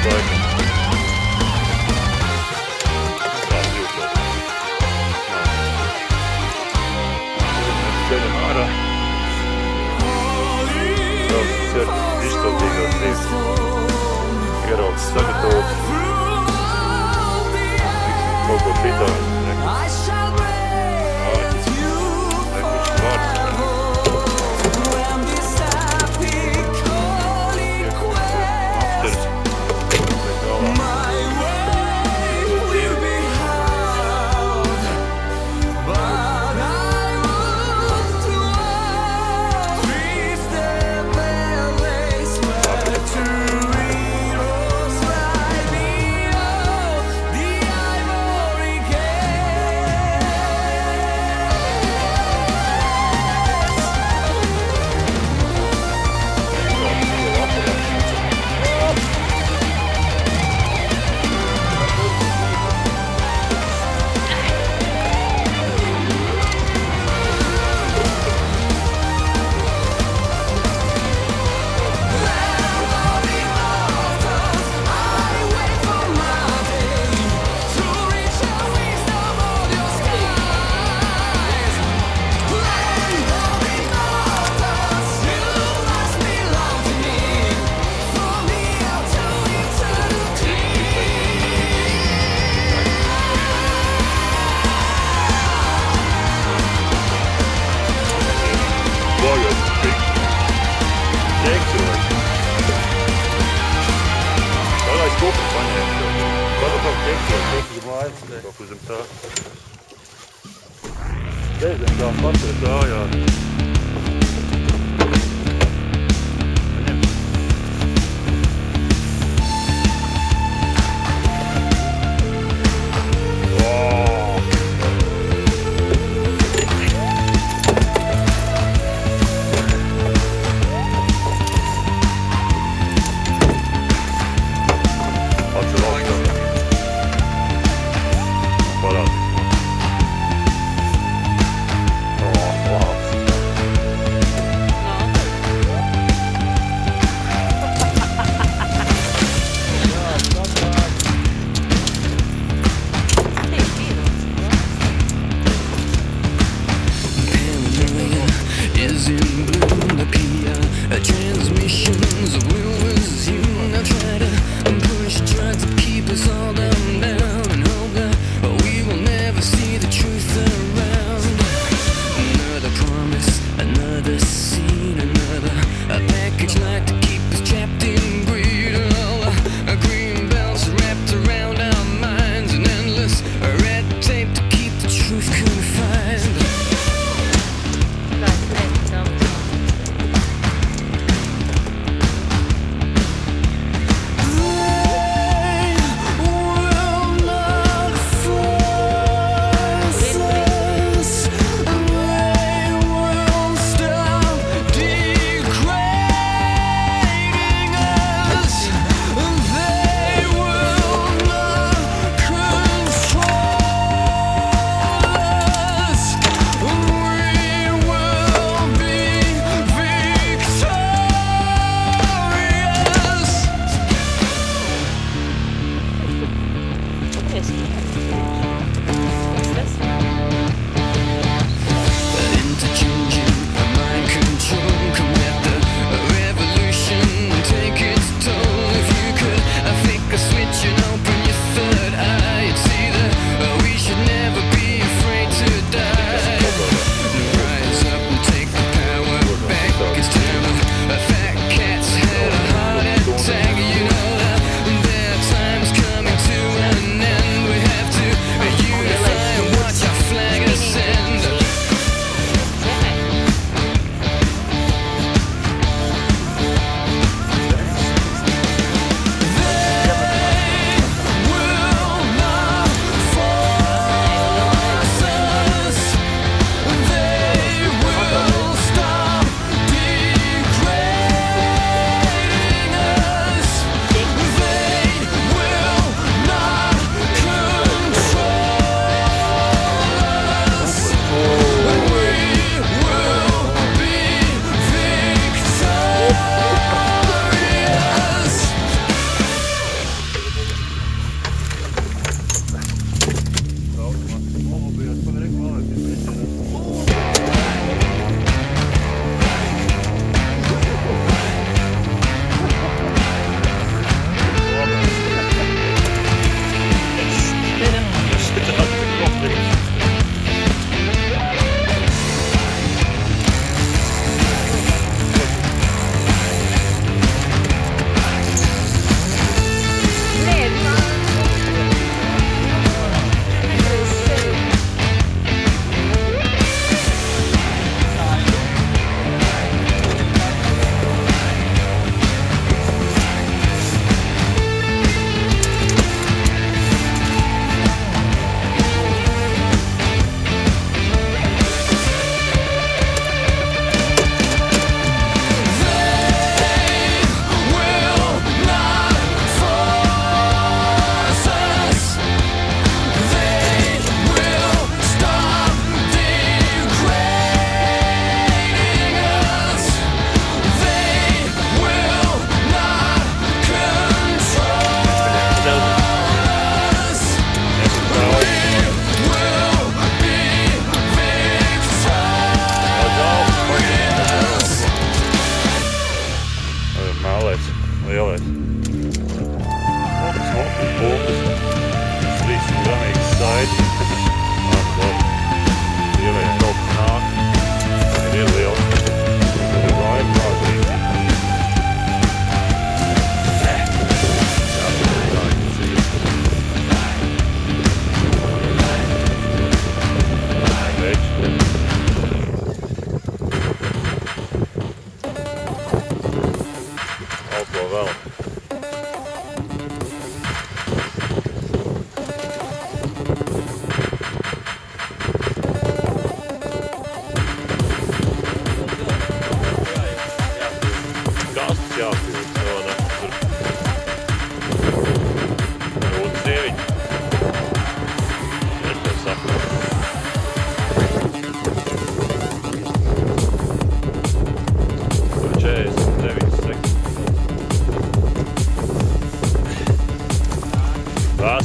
laikam. Ceļam ārā. Braucam certi iztaudīgās rītas. Ieraugs sagatavots. Tiksim kaut ko citādi. Kaut kur zem tā. Zem tā patra tā, jā.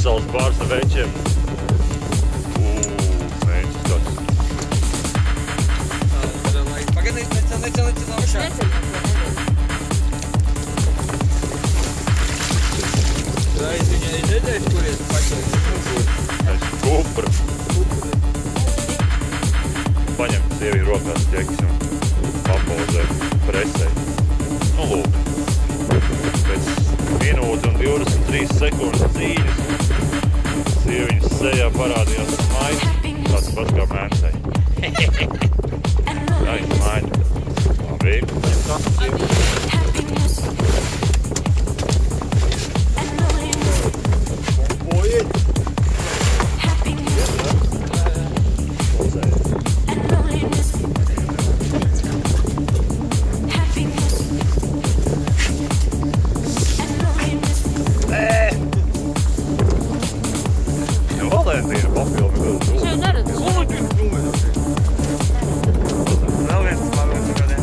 Pasaules bārs ar veķiem. Mēģis tāds. Pagaidīt, necel augšā. Reiz viņai redzējuši, kur iet pašai. Es kupra. Paņem sievi rokās ķekis un papauzē presē. Nu, lūk. Pēc minūti un 23 sekundes cīņas sieviņas sejā parādījās smaids, tāds pats kā mēnesai. Jā, viņa smaida. Labi. Valentīna papildu. Šeit neredzu. Vēl viens tas labāk kādē.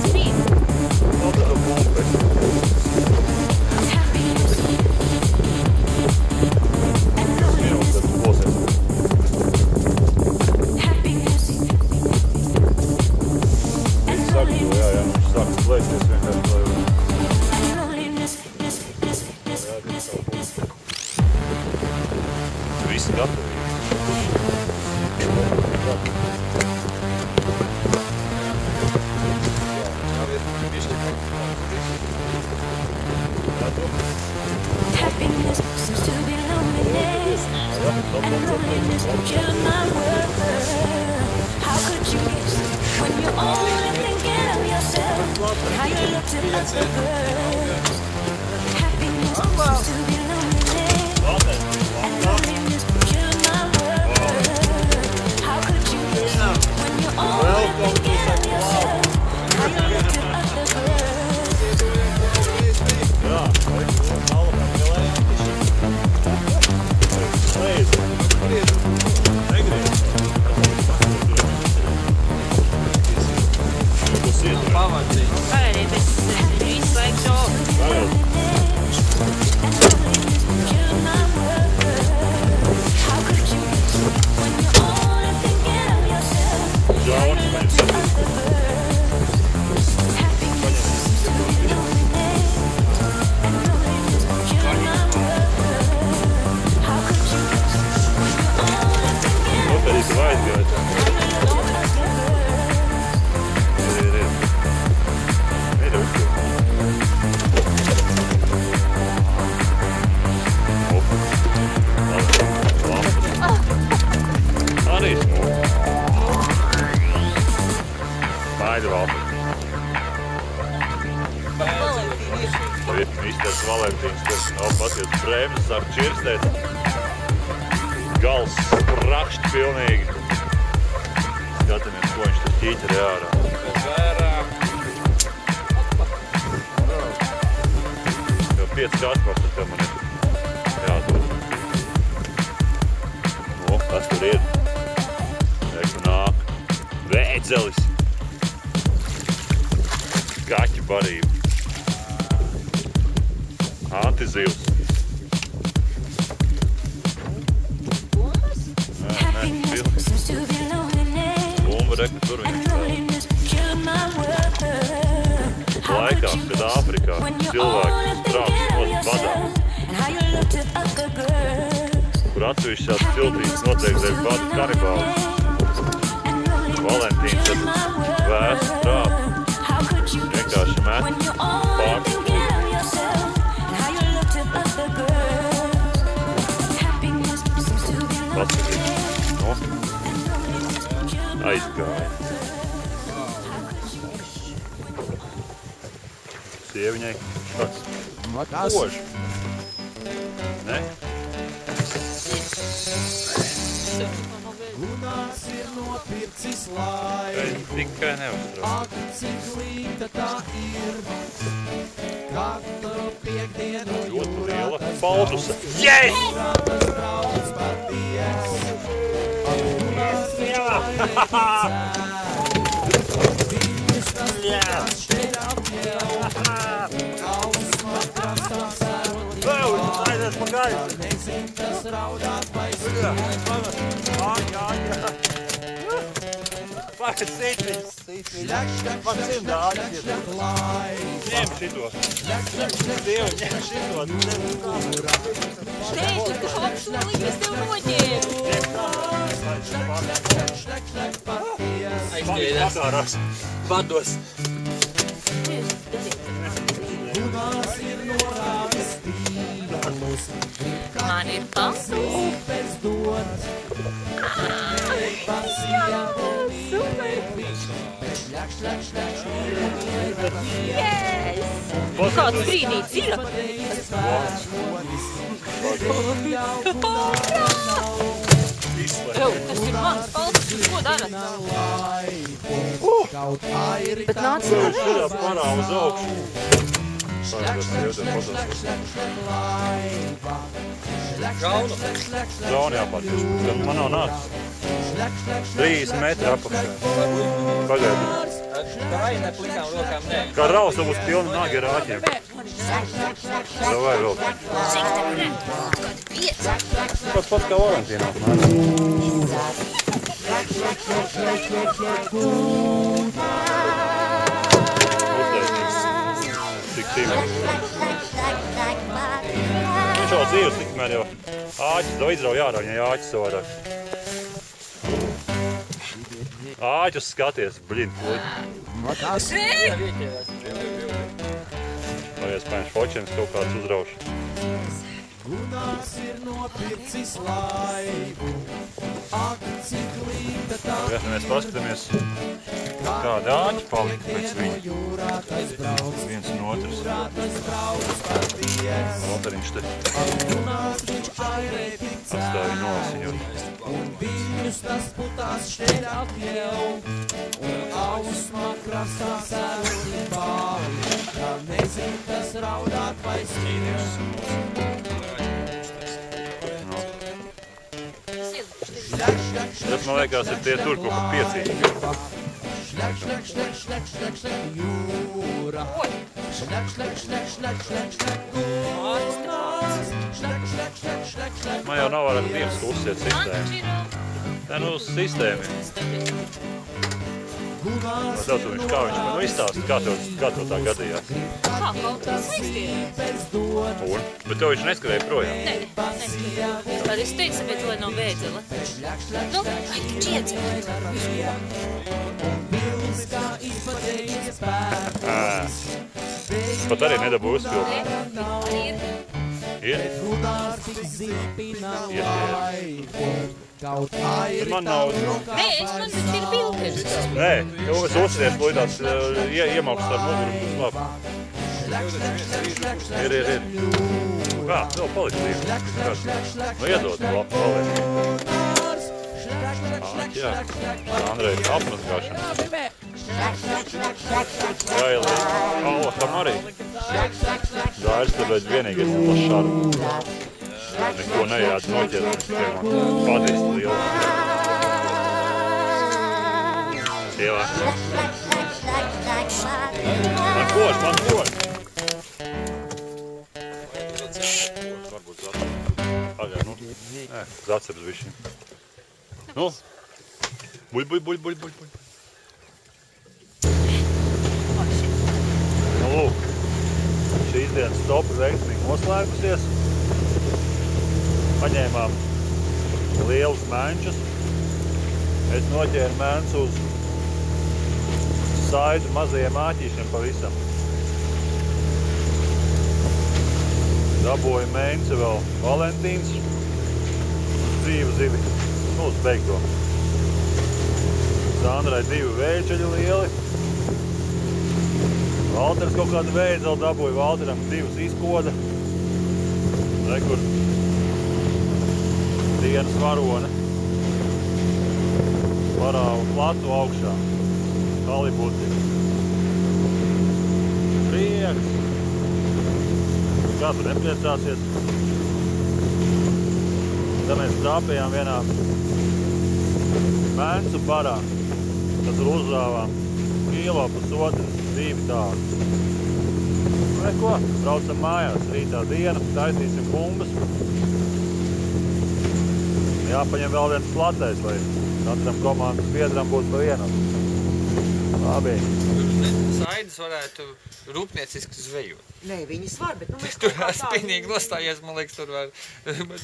Spīd. Vēl tāda bumba. Minūtes, tad plosies. Es saku to, jā, viņš sāk slēsties vienkārši, lai visi gatavi. Happiness seems to be loneliness, and loneliness kills my world. How could you guess when you're only thinking of yourself? How you looked at other girls. Happiness seems to be loneliness, and loneliness kills my world. How could you guess when you're only thinking of yourself? How you looked at other girls. Pagaidīt, es izslēgšu šo. Misters Valentīns, kas nav paties brēmas, sāk čirstēt. Gals rakšķi pilnīgi. Skatāmies, ko viņš tur ķīķeri ārā. Jau 5 atpārts, tad man ir jādod. O, kas tur ir? Reiku nāk. Vēdzelis. Kaķi barība. Antizivs. Nē, pilns. Bumba reka, tur viņš stāv. Laikā, kad Āfrikā cilvēki trāps nos badā, kur atsevišķās ciltīs notiek dēļ bada kanibāli. Valentīns tad vēstu trāpu. Vienkārši met pārspūli. Paskatīt. No. Aizgāja. Sieviņai tāds kož. Ne? Gunārs ir nopircis laiku, Tikai neuztrauc. ak, cik līta tā ir. Katru piekdienu Ļoti liela paldusa. Yes! jūrātas brauc paties. Ak, Gunārs Viņus tas tikās šeit apjēl. Kausis matrās tā sērot. Paliec pakaļ! Nezin, kas raudāt vai Jā, Pēc sītviņas. Man cimdā āķis. Ņem šito. Dievi, ņem šito. Teicu, ka apsolīgi es tev noķēru. Pakārās. Vados. Man ir pasu. Yes! Kāds brīdīts ir? Jau, tas ir mans palks, ko darat? Bet nāc Šajā parā uz augšu. Gaunu. Gaunu jāpārķis. Man nav nācis. 30 metri apakšā. Pagaidu. Vai ne plikām rokām, nē. Kā rausa būs pilna nagi ar āķiem. Davai vēl. Cik tev ir? Kādi 5? Pats kā Valentīnā. Uztaisnīgs. Cik tīmēs. Viņš jau dzīves tikmēr jau āķis, tev izrauj ārā, ja āķis savādāk. Āķus skaties, blin, kuļi. Vai iespējams fočienis kaut kāds uzrauš. Gunārs ir nopircis laivu, ak, cik līta tā Ja mēs paskatāmies, kādi āķi palika pēc viņa. Viens un otrs. Valteriņš te atstāja nolasiņot. un viņus tas putās šeit atļauj, un ausmā krastā sēvotī bāli, kā nezin, kas raudāt vai skrien. Tas, man liekas, ir tie tur kaut kā piecīgi. Jūra. Man jau nav vairāk divas, ko uzsiet sistēmu. Tā nu sistēma ir. Tev tu viņš kā viņš man izstāst, kā tev tā gadījās. Kā kaut kas aizties? Un? Bet tev viņš neskarēja projām. Nē, neskrēju. Tad es teicu, bet lai nav bēdzele. Nu, čiedzēt. Pat arī nedabūju uzpildu. Ir. Ir? Bet man nav... Nē, man tas ir pilkers. Nē, jau es uzsiešu, lai tās iemaukst ar muguru labi. Ir. Kā? Vēl paliks dzīvi. Nu iedod labi, paliek. Jā. Andrei, apmazgāšana. Gailī. Tam arī. Dārs tāpēc vienīgais ir plašs šādu. Neko nejāds noķert, tikai man patīst lielu. Sievā. Man kož. Varbūt zacep. Pagaid, nu. Nē, zaceps bišķiņ. Nu. Buļ. Nu, lūk. Šīs dienas stopa veiksmīgi noslēgusies. Paņēmām lielus mēnčus. Es noķēru mēnus uz saidu mazajiem āķīšiem pavisam. Dabūju mēnci vēl Valentīns. Dzīvu zivi. Nu, uz beigto. Sandrai 2 vējceļi lieli. Valters kaut kādu vējdzeli dabūju. Valteram 2 izkoda. Rekur. Dienas varone. Varāvu platu augšā. Halibuti. Prieks. Kā tu nepriecāsies? Tad mēs trāpījām vienā mēncu barā. Tad tur uzrāvām kilo pusotras, 2 tādu. neko, braucam mājās. Rītā diena, taisīsim bumbas. Jāpaņem vēl viens platais, lai katram komandas biedram būtu pa vienam. Labi. Saidas varētu rūpnieciski zvejot. Nē, viņas var, bet nu mēs Tur spinīgi nostājies, man liekas, tur var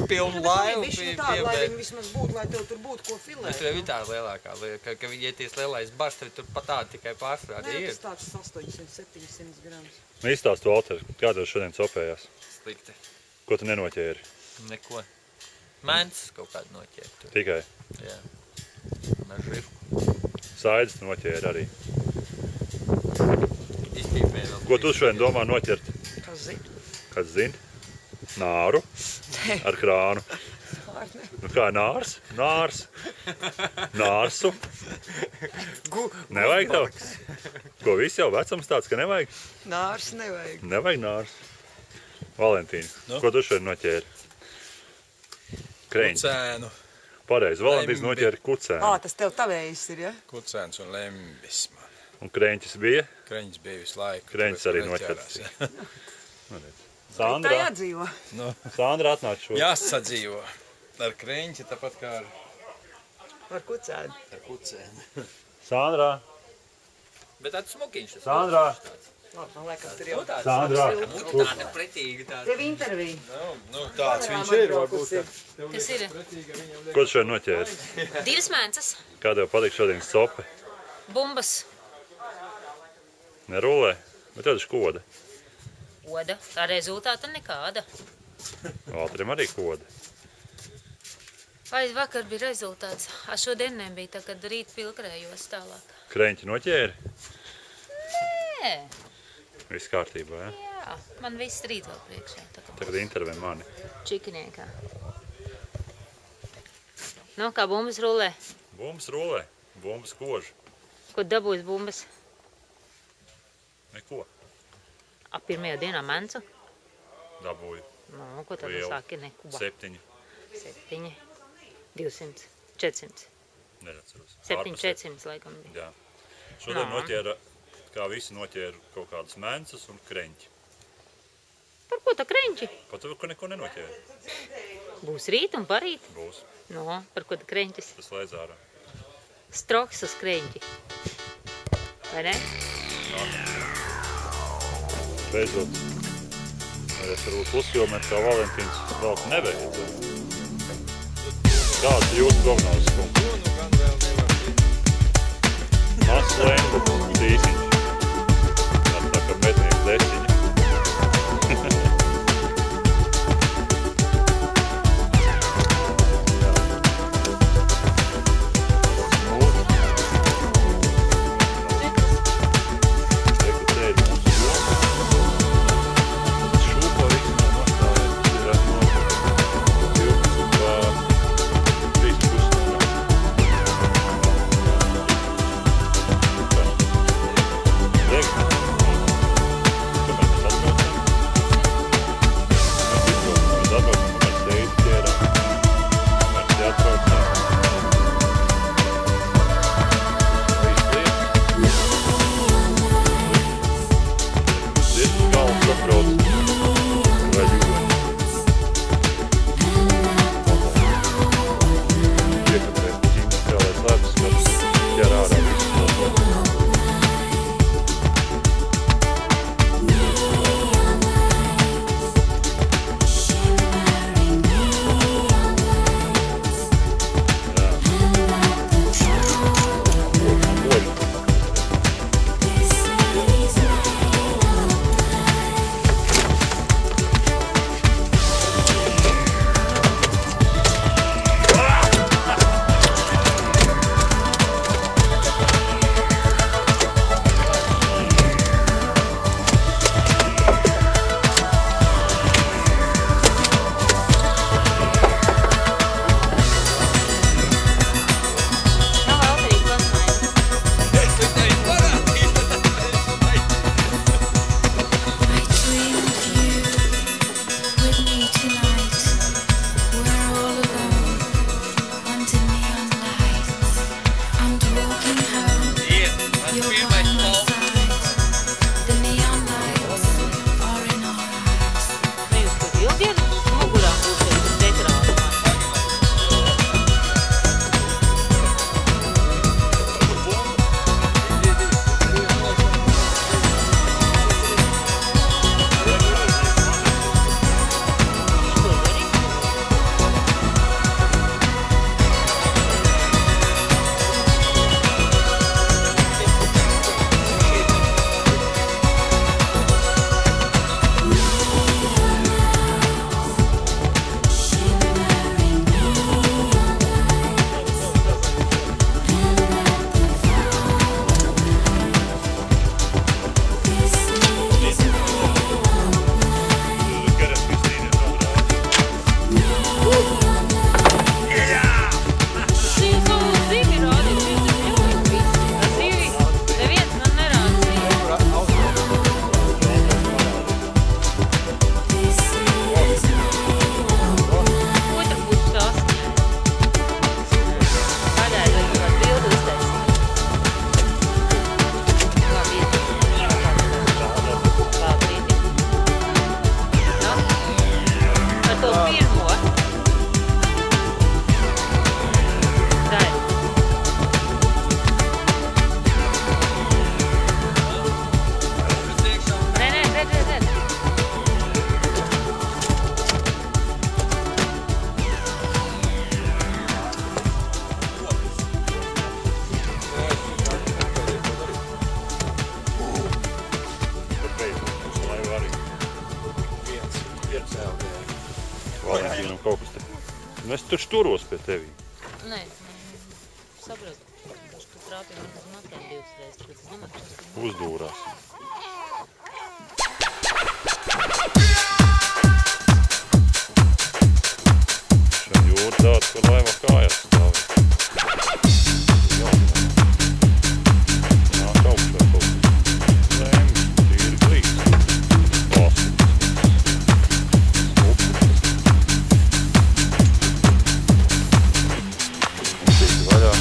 pilnu laivu tādu, lai viņi vismaz būtu, lai tev tur būtu ko filēt. Tur ir tā lielākā, ka viņi ieties lielais bars, tad tur pat tādi tikai pārstrādi ir. Nē, tas tāds 800-700 grams. Izstāst, Valter, kā tev šodien copējās? Slikti. Ko tu nenoķēri? Neko. Mēnces kaut kādu noķēri tur. Tikai? Jā. Ar šrifku. Saidas noķēri arī. Izpīpēja vēl. Ko tu šodien domā noķert? Kas zina? Kas zina? Nāru? Ar krānu. Nu kā nārs? Nārs. Nārsu. Nevajag tev? Ko viss jau vecums tāds, ka nevajag? Nārs nevajag. Nevajag nārs. Valentīna, ko tu šodien noķēri? Kreņķi. Kucēnu. Pareizi, Valentīns noķēri kucēnu. Tas tev tavējs ir, ja? Kucēns un lembis man. Un kreņķis bija? Kreņķis bija visu laiku. Kreņķis arī noķerts. Tā Sandra, jādzīvo. Sandra atnāc šo. Jāsadzīvo. Ar kreņķi, tāpat kā Ar kucēnu. ar kucēnu. Sandra, Bet tāds smukiņš. Sandra, Man liekas, tur jau Sandra. Tāda pretīga tāda. Tev intervija. Nu, tāds viņš ir, varbūt. Kas ir? Ko tu šodien noķēri? 2 mēnces. Kā tev patīk šodienas sope? Bumbas. Nerulē? Bet tev taču koda. Oda. Tā rezultāta nekāda. Valterim arī koda. Vai vakar bija rezultāts? Šodien nebija, tā kad rīt pilkrējos tālāk. Kreņķi noķēri? Nē. Viss kārtībā, ja? Jā. Man viss rīt vēl priekšā. Tagad intervē mani. Čikiniekā. Nu, kā bumbas rulē? Bumbas rulē. Bumbas koža. Ko dabūs bumbas? Neko. Pirmajā dienā mencu? Dabūju. Nu, ko tad Lielu. sāki? Neko. 7. 7. 200. 400. Neatceros. 700 laikam bija. Jā. Šodien Nā. noķēra, kā visi noķēra kaut kādas mencas un kreņķi. Par ko tā kreņķi? Pat tev neko nenoķēra. Būs rīt un parīt. Būs. Nu, par ko tā kreņķis? Tas lēdz ārā. Stroks uz kreņķi. Vai ne? Beidzot. Es varbūt puskilometru kā Valentīns vēl neveicu. Kāds ir jūsu prognozes, kungs? Nu, gan vēl nevar būt. Mazs lemba, cīsiņš. Tā kā mednieks desiņa. Valentīnam kaut kas te. Es taču turos pie tevi. Nē, saprotu. Tu trāpīji man uz matiem 2 reizes, tāpēc es domāju, ka tas Uzdūrās. Šeit jūra tāds, kur laivā kājās stāvē. Nāk augšā kaut kas. Lēmi, tīri grīz. Klasiks. Tīri vaļā.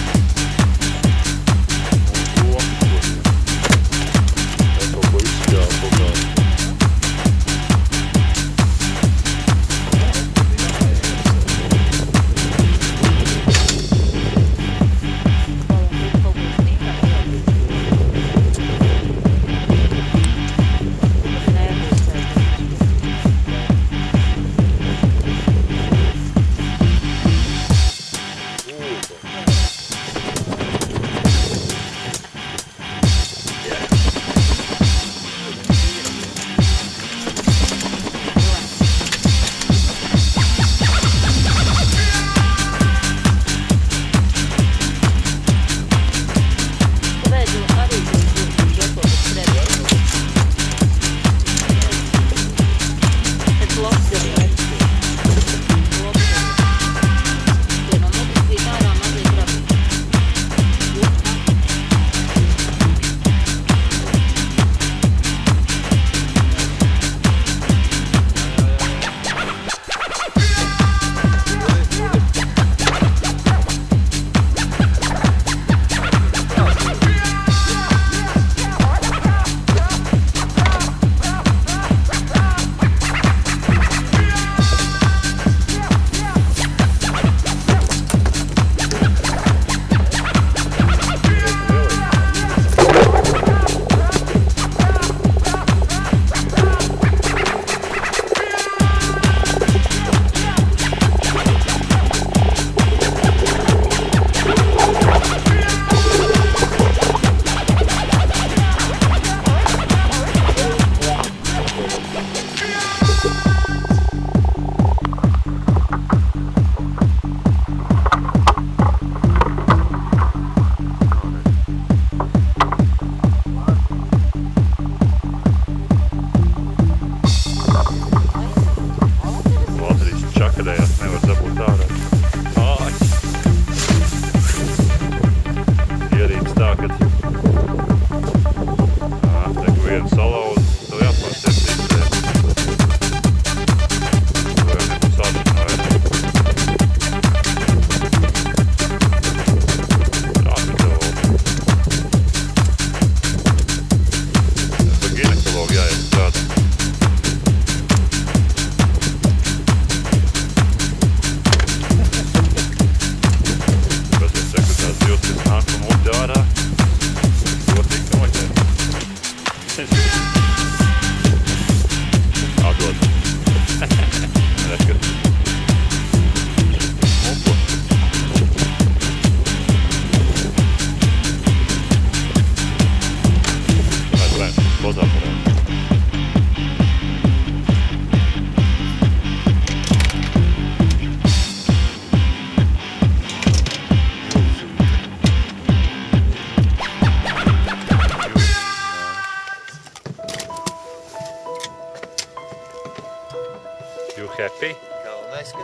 Happy?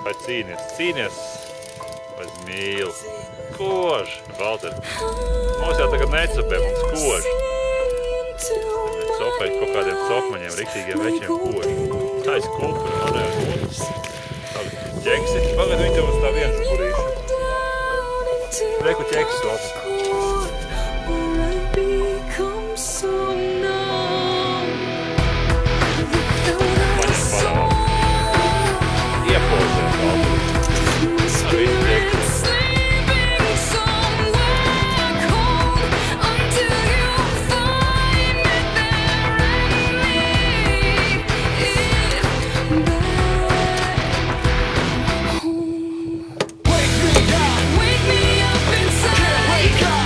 Vai cīnies? Cīnies? Vai mīl? Kož! Valter, mums jau tagad necapē, mums kož. Copēt kaut kādiem copmaņiem, riktīgiem večiem kož. Tā ir kultūra, manējā kož. Tāda ķeksi. Pagad viņi tev uz tā viens kurīša. Reku ķeksis valter. Wake me up inside.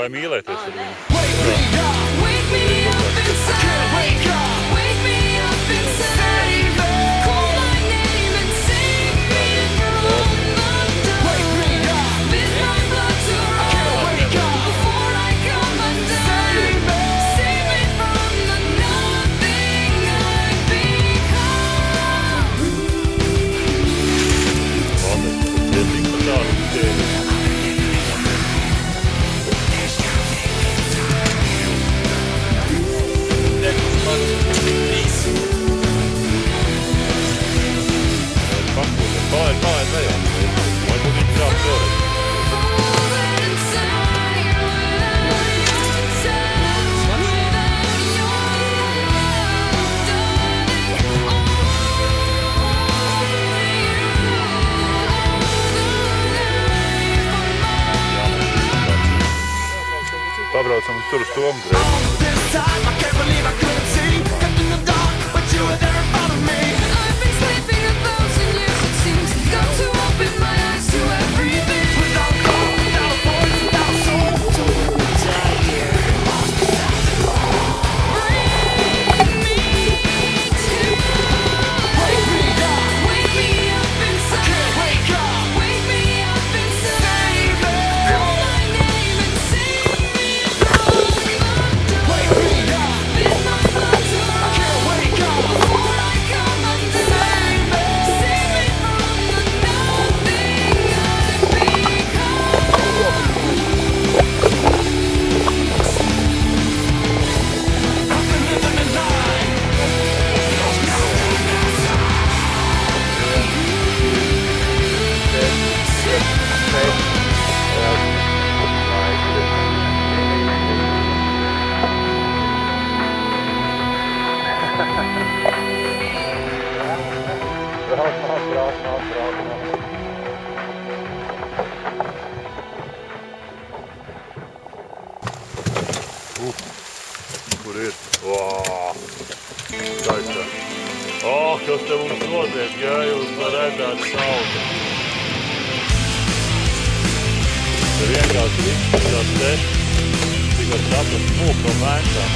Vai mīlēties ar viņu? Wake me up inside. Wake me up inside. Call my name and save me from the dark. Bid my blood to run before I come undone. Save me from the nothing I've become. Paldies, par tādu tēmu. Palaid lejā. Varbūt viņš trāp toreiz. Pabraucam tur uz Tomu greizi. Kur ir? Skaistā. Kas te mums notiek, ja jūs redzētu sauli. Te vienkārši izskatās te, tikai saprast mūk no mēnšām.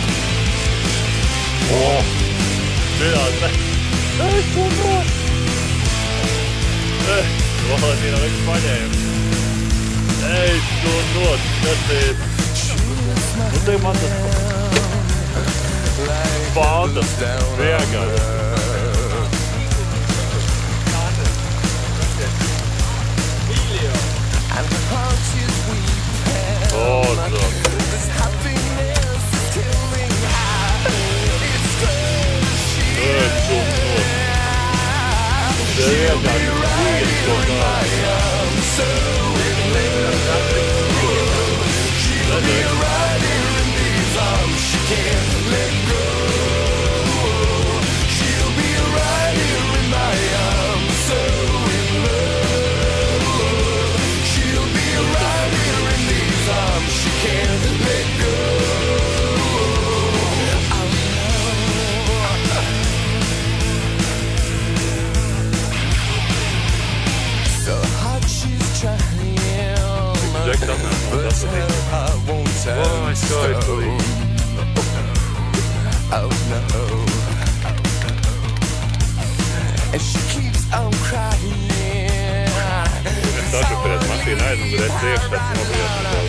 Šajā te. Es to nāk! Valentīna visu paņēma. Es to nāk, skaties. Nu te man tas fantas vienkārši. Oh no. And she keeps on crying. Es saku, pēc mašīna aizmugurēs priekšstats nobijās un vēl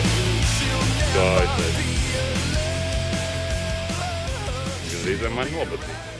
gājas. Gandrīz vai mani nobatīja.